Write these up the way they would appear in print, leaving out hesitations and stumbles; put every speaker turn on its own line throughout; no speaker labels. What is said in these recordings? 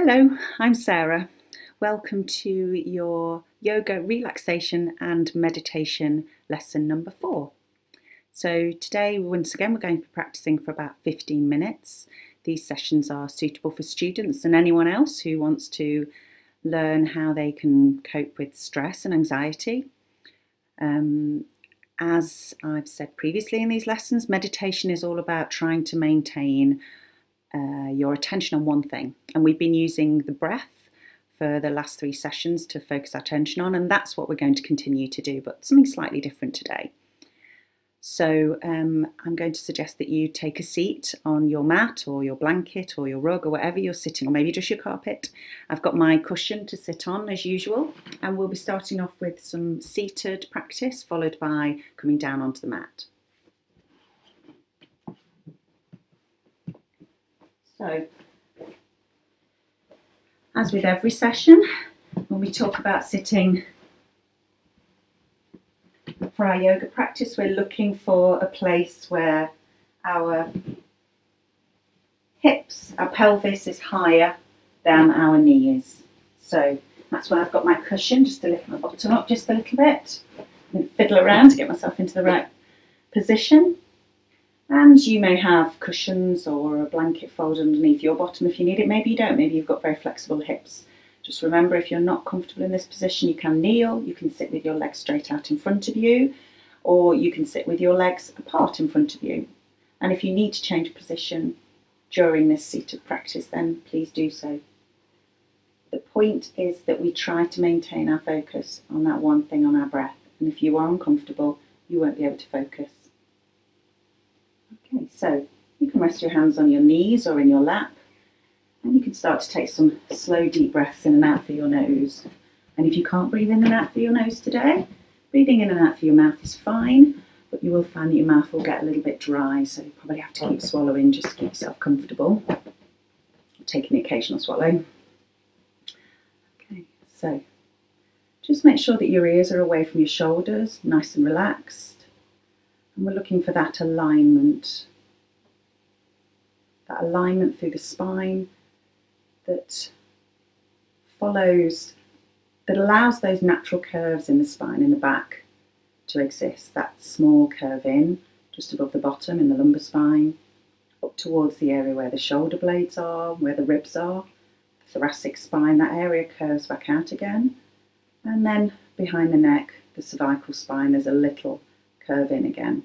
Hello, I'm Sarah. Welcome to your yoga, relaxation and meditation lesson number 4. So today, once again, we're going to be practicing for about 15 minutes. These sessions are suitable for students and anyone else who wants to learn how they can cope with stress and anxiety. As I've said previously in these lessons, meditation is all about trying to maintain your attention on one thing. And we've been using the breath for the last 3 sessions to focus our attention on, and that's what we're going to continue to do, but something slightly different today. So I'm going to suggest that you take a seat on your mat or your blanket or your rug or whatever you're sitting on, maybe just your carpet. I've got my cushion to sit on as usual, and we'll be starting off with some seated practice followed by coming down onto the mat. So, as with every session, when we talk about sitting for our yoga practice, we're looking for a place where our hips, our pelvis is higher than our knees. So that's why I've got my cushion, just to lift my bottom up just a little bit and fiddle around to get myself into the right position. And you may have cushions or a blanket folded underneath your bottom if you need it. Maybe you don't. Maybe you've got very flexible hips. Just remember, if you're not comfortable in this position, you can kneel. You can sit with your legs straight out in front of you, or you can sit with your legs apart in front of you. And if you need to change position during this seated practice, then please do so. The point is that we try to maintain our focus on that one thing, on our breath. And if you are uncomfortable, you won't be able to focus. Okay, so you can rest your hands on your knees or in your lap, and you can start to take some slow, deep breaths in and out through your nose. And if you can't breathe in and out through your nose today, breathing in and out through your mouth is fine, but you will find that your mouth will get a little bit dry, so you probably have to keep swallowing just to keep yourself comfortable. Taking the occasional swallow. Okay, so just make sure that your ears are away from your shoulders, nice and relaxed. And we're looking for that alignment through the spine that allows those natural curves in the spine in the back to exist. That small curve in, just above the bottom in the lumbar spine, up towards the area where the shoulder blades are, where the ribs are, the thoracic spine, that area curves back out again. And then behind the neck, the cervical spine, there's a little curve in again.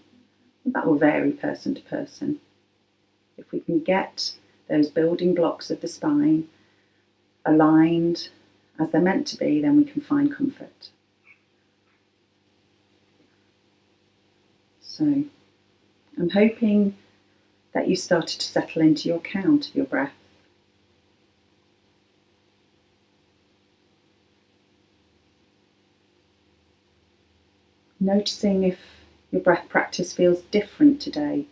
That will vary person to person. If we can get those building blocks of the spine aligned as they're meant to be, then we can find comfort. So I'm hoping that you started to settle into your count of your breath. Noticing if your breath practice feels different today.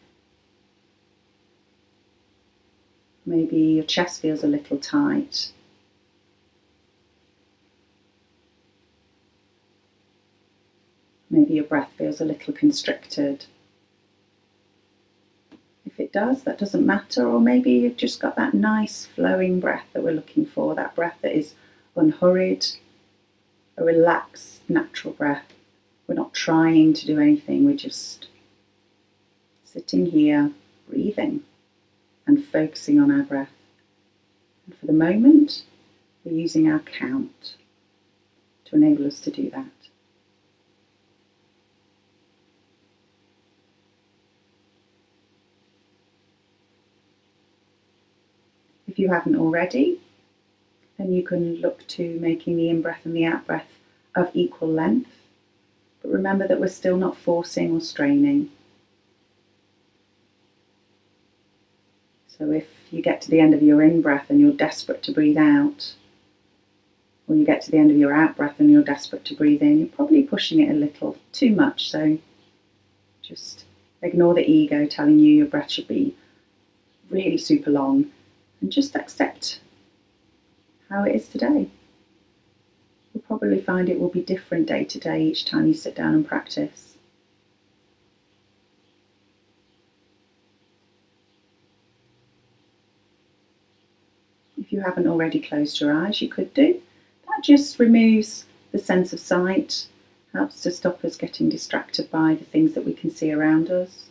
Maybe your chest feels a little tight. Maybe your breath feels a little constricted. If it does, that doesn't matter. Or maybe you've just got that nice flowing breath that we're looking for, that breath that is unhurried, a relaxed, natural breath. We're not trying to do anything, we're just sitting here, breathing and focusing on our breath. And for the moment, we're using our count to enable us to do that. If you haven't already, then you can look to making the in-breath and the out-breath of equal length. But remember that we're still not forcing or straining. So if you get to the end of your in-breath and you're desperate to breathe out, or you get to the end of your out-breath and you're desperate to breathe in, you're probably pushing it a little too much. So just ignore the ego telling you your breath should be really super long, and just accept how it is today. You'll probably find it will be different day to day each time you sit down and practice. you haven't already closed your eyes, you could do. That just removes the sense of sight, helps to stop us getting distracted by the things that we can see around us.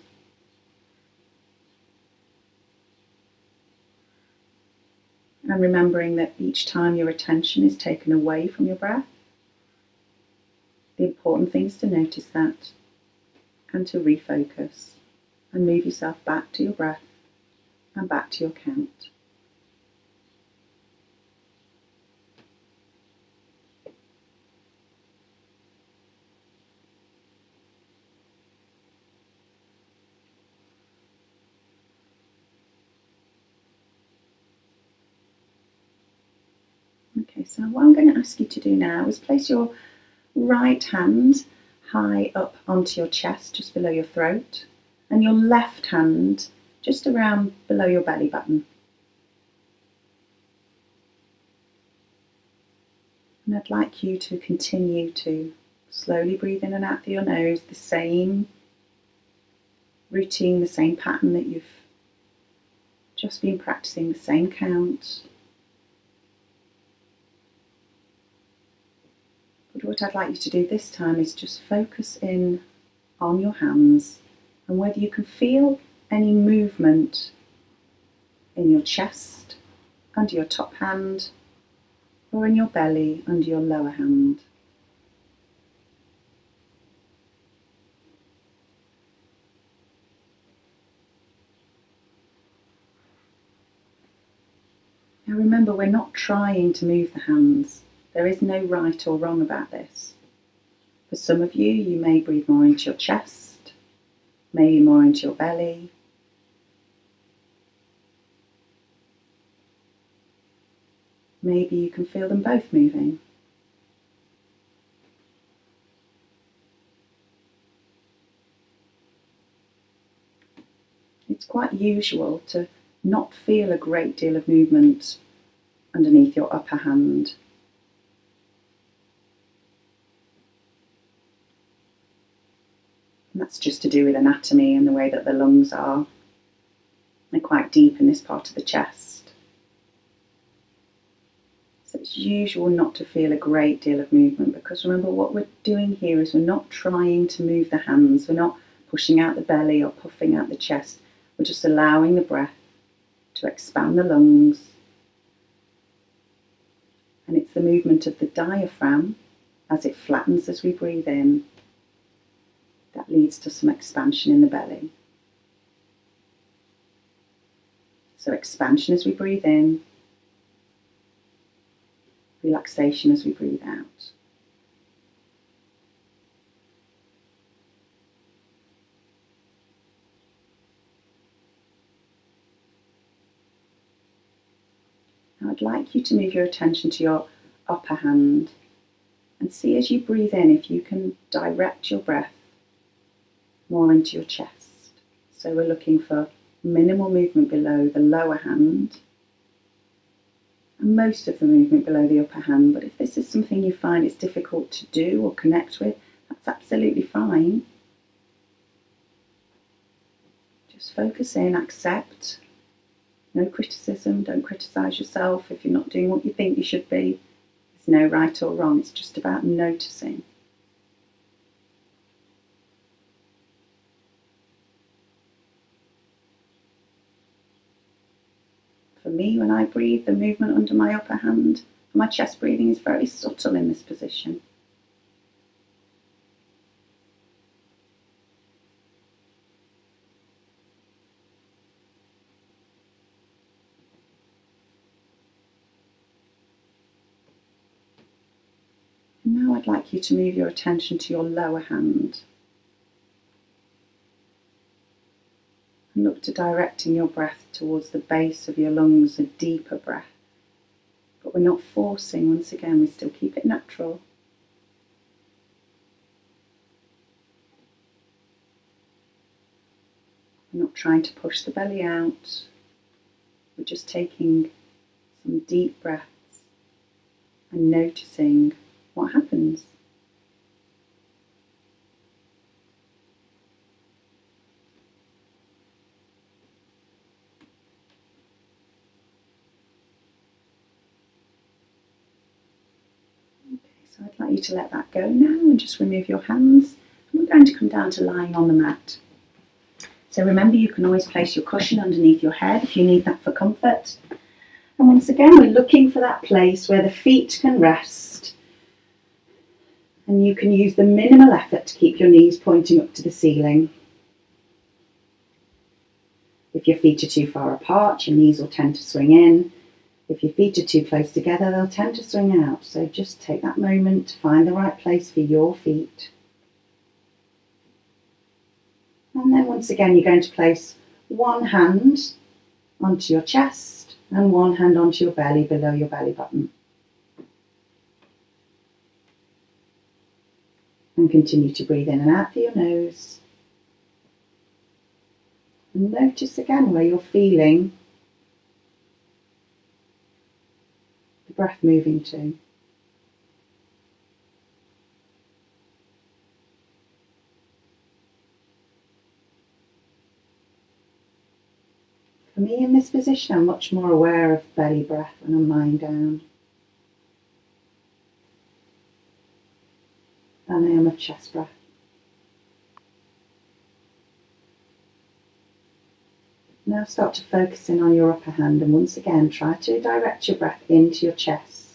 And remembering that each time your attention is taken away from your breath, the important thing is to notice that and to refocus and move yourself back to your breath and back to your count. Okay, so what I'm going to ask you to do now is place your right hand high up onto your chest, just below your throat, and your left hand just around below your belly button. And I'd like you to continue to slowly breathe in and out through your nose, the same routine, the same pattern that you've just been practicing, the same count. But what I'd like you to do this time is just focus in on your hands and whether you can feel any movement in your chest, under your top hand, or in your belly, under your lower hand. Now remember, we're not trying to move the hands. There is no right or wrong about this. For some of you, you may breathe more into your chest, maybe more into your belly. Maybe you can feel them both moving. It's quite usual to not feel a great deal of movement underneath your upper hand. And that's just to do with anatomy and the way that the lungs are. They're quite deep in this part of the chest. So it's usual not to feel a great deal of movement, because remember, what we're doing here is we're not trying to move the hands, we're not pushing out the belly or puffing out the chest, we're just allowing the breath to expand the lungs. And it's the movement of the diaphragm as it flattens as we breathe in that leads to some expansion in the belly. So expansion as we breathe in, relaxation as we breathe out. Now I'd like you to move your attention to your upper hand and see as you breathe in if you can direct your breath more into your chest. So we're looking for minimal movement below the lower hand and most of the movement below the upper hand. But if this is something you find it's difficult to do or connect with, that's absolutely fine. Just focus in, accept. No criticism, don't criticise yourself if you're not doing what you think you should be. There's no right or wrong, it's just about noticing. For me, when I breathe, the movement under my upper hand, my chest breathing is very subtle in this position. And now I'd like you to move your attention to your lower hand. And look to directing your breath towards the base of your lungs, a deeper breath. But we're not forcing, once again, we still keep it natural. We're not trying to push the belly out. We're just taking some deep breaths and noticing what happens. So I'd like you to let that go now and just remove your hands. And we're going to come down to lying on the mat. So remember, you can always place your cushion underneath your head if you need that for comfort. And once again, we're looking for that place where the feet can rest. And you can use the minimal effort to keep your knees pointing up to the ceiling. If your feet are too far apart, your knees will tend to swing in. If your feet are too close together, they'll tend to swing out. So just take that moment to find the right place for your feet. And then once again, you're going to place one hand onto your chest and one hand onto your belly below your belly button. And continue to breathe in and out through your nose. And notice again where you're feeling the breath moving to. For me in this position, I'm much more aware of belly breath when I'm lying down than I am of chest breath. Now start to focus in on your upper hand and once again try to direct your breath into your chest.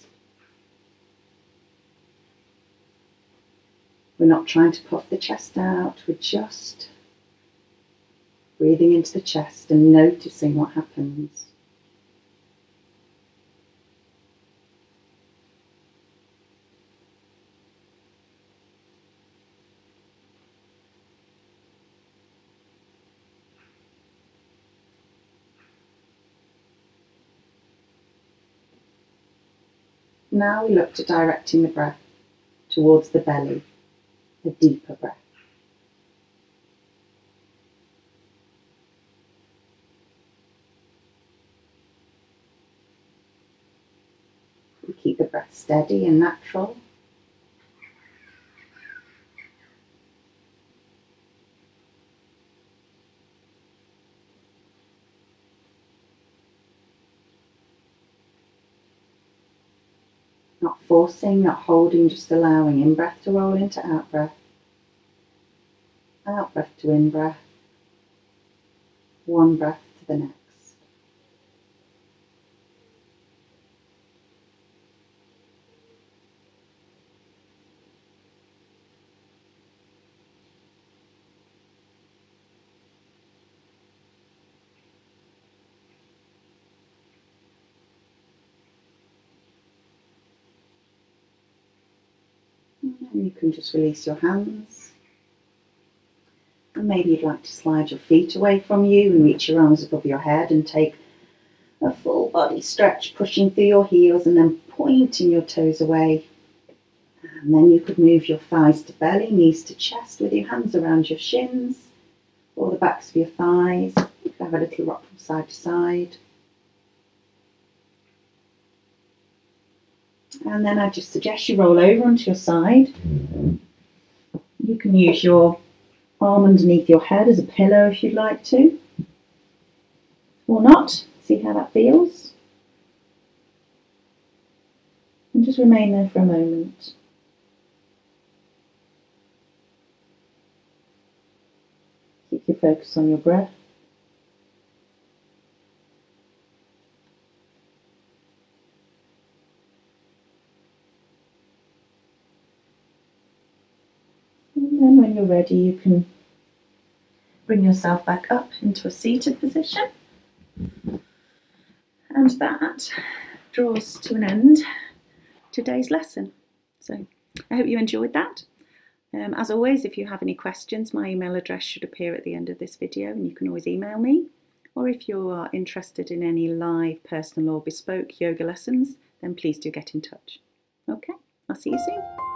We're not trying to puff the chest out, we're just breathing into the chest and noticing what happens. Now we look to directing the breath towards the belly, a deeper breath. We keep the breath steady and natural. Not forcing, not holding, just allowing in-breath to roll into out-breath. Out-breath to in-breath. One breath to the next. And you can just release your hands. And maybe you'd like to slide your feet away from you and reach your arms above your head and take a full body stretch, pushing through your heels and then pointing your toes away. And then you could move your thighs to belly, knees to chest with your hands around your shins or the backs of your thighs. You can have a little rock from side to side. And then I just suggest you roll over onto your side. You can use your arm underneath your head as a pillow if you'd like to, or not. See how that feels. And just remain there for a moment. Keep your focus on your breath. And then when you're ready, you can bring yourself back up into a seated position. And that draws to an end today's lesson. So I hope you enjoyed that. As always, if you have any questions, my email address should appear at the end of this video and you can always email me. Or if you are interested in any live, personal or bespoke yoga lessons, then please do get in touch. Okay, I'll see you soon.